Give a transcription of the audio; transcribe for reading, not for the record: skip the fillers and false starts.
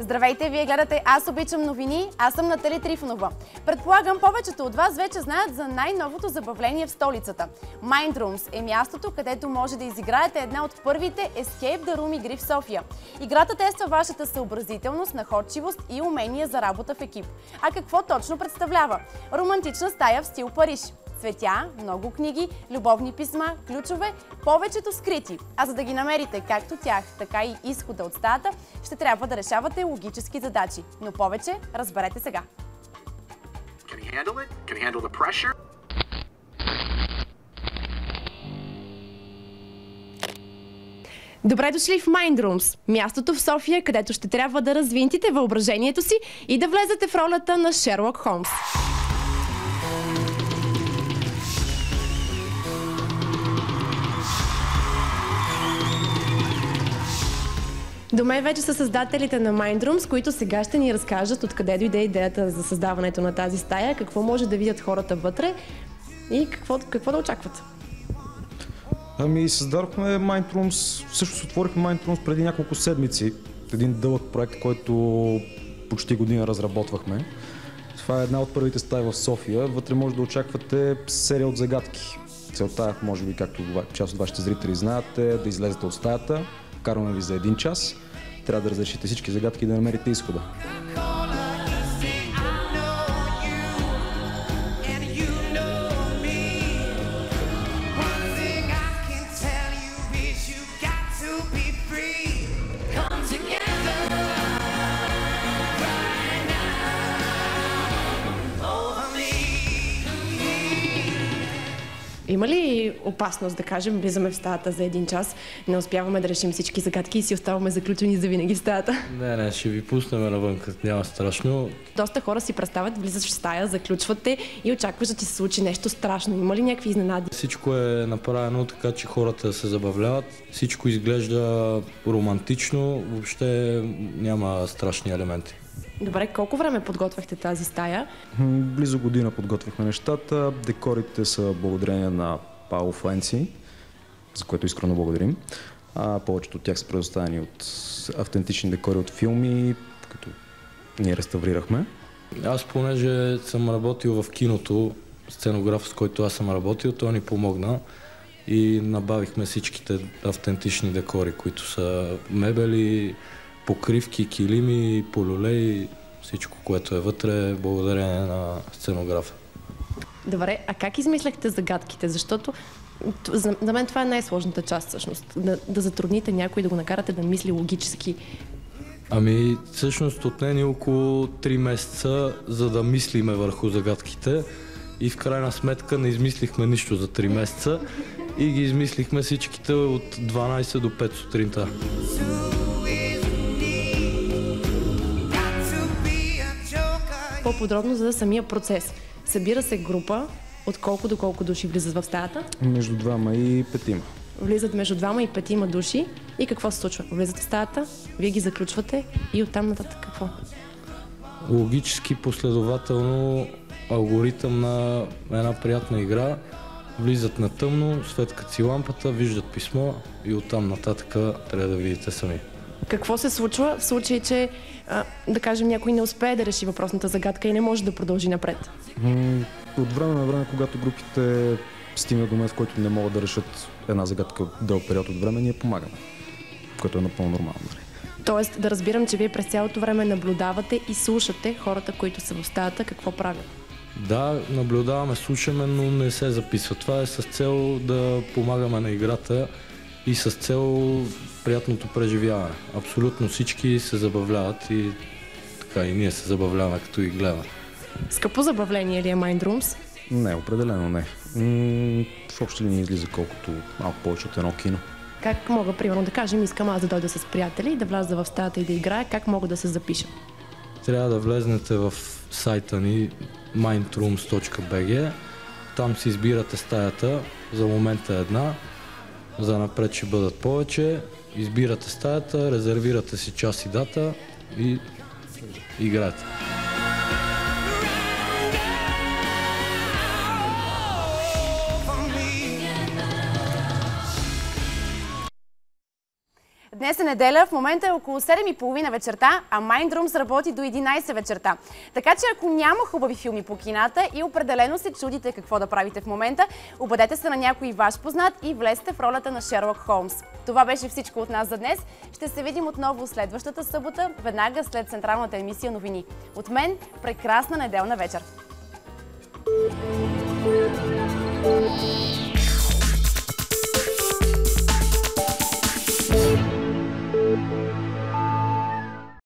Здравейте, вие гледате Аз обичам новини, аз съм Натали Трифонова. Предполагам, повечето от вас вече знаят за най-новото забавление в столицата. Mind Rooms е мястото, където може да изиграете една от първите Escape the Room игри в София. Играта тества вашата съобразителност, находчивост и умения за работа в екип. А какво точно представлява? Романтична стая в стил Париж. Цветя, много книги, любовни писма, ключове, повечето скрити. А за да ги намерите както тях, така и изхода от стаята, ще трябва да решавате логически задачи. Но повече разберете сега. Добре дошли в Mind Rooms, мястото в София, където ще трябва да развинтите въображението си и да влезете в ролята на Шерлок Холмс. До мен вече са създателите на Mind Rooms, които сега ще ни разкажат откъде дойде идеята за създаването на тази стая, какво може да видят хората вътре и какво да очакват. Създадохме Mind Rooms, всъщност отворихме Mind Rooms преди няколко седмици. Един дълъг проект, който почти година разработвахме. Това е една от първите стаи в София. Вътре може да очаквате серия от загадки. Целта, може би, както част от вашите зрители знаете, да излезете от стаята. Карваме ви за 1 час. Трябва да разрешите всички загадки и да намерите изхода. Има ли опасност, да кажем, влизаме в стаята за 1 час, не успяваме да решим всички загадки и си оставаме заключени завинаги в стаята? Не, ще ви пуснем навън, като няма страшно. Доста хора си представят, влизаш в стая, заключвате и очакваш да ти се случи нещо страшно. Има ли някакви изненади? Всичко е направено така, че хората се забавляват. Всичко изглежда романтично, въобще няма страшни елементи. Добре, колко време подготвяхте тази стая? Близо година подготвихме нещата. Декорите са благодарение на Пао Фленци, за което искрено благодарим. Повечето от тях са предоставени от автентични декори от филми, като ние реставрирахме. Аз, понеже съм работил в киното, сценограф, с който аз съм работил, той ни помогна и набавихме всичките автентични декори, които са мебели, покривки, килими, полюлей, всичко, което е вътре, благодарение на сценографа. Добре, а как измисляхте загадките? Защото за мен това е най-сложната част, всъщност. Да затрудните някой, да го накарате да мисли логически. Всъщност отне ни около 3 месеца, за да мислиме върху загадките и в крайна сметка не измислихме нищо за 3 месеца и ги измислихме всичките от 12 до 5 сутринта. По-подробно за самия процес. Събира се група, от колко до колко души влизат в стаята? Между 2 и 5. Влизат между 2 и 5 души и какво се случва? Влизате в стаята, вие ги заключвате и оттам нататък какво? Логически, последователно, алгоритъм на една приятна игра. Влизат на тъмно, светкат си лампата, виждат писмо и оттам нататък трябва да видите сами. Какво се случва в случай, че да кажем някой не успее да реши въпросната загадка и не може да продължи напред? От време на време, когато групите стигнат до момент, в който не могат да решат една загадка от дълъг период от време, ние помагаме, което е напълно нормално. Тоест да разбирам, че вие през цялото време наблюдавате и слушате хората, които са в стаята, какво правят? Да, наблюдаваме, слушаме, но не се записва. Това е с цел да помагаме на играта и с цел приятното преживяване. Абсолютно всички се забавляват и така и ние се забавляваме, като ги гледаме. Скъпо забавление ли е Mind Rooms? Не, определено не. В общи линии излиза колкото малко повече от едно кино. Как мога, примерно, да кажем, искам аз да дойда с приятели, да вляза в стаята и да играя, как мога да се запиша? Трябва да влезнете в сайта ни mindrooms.bg. Там си избирате стаята, за момента една, за напред ще бъдат повече. Избирате стаята, резервирате си час и дата и играете. Днес е неделя, в момента е около 7:30 вечерта, а Minдрooms работи до 11 вечерта. Така че ако няма хубави филми по кината и определено се чудите какво да правите в момента, обадете се на някой ваш познат и влезте в ролята на Шерлок Холмс. Това беше всичко от нас за днес. Ще се видим отново следващата събота, веднага след централната емисия новини. От мен, прекрасна неделна вечер!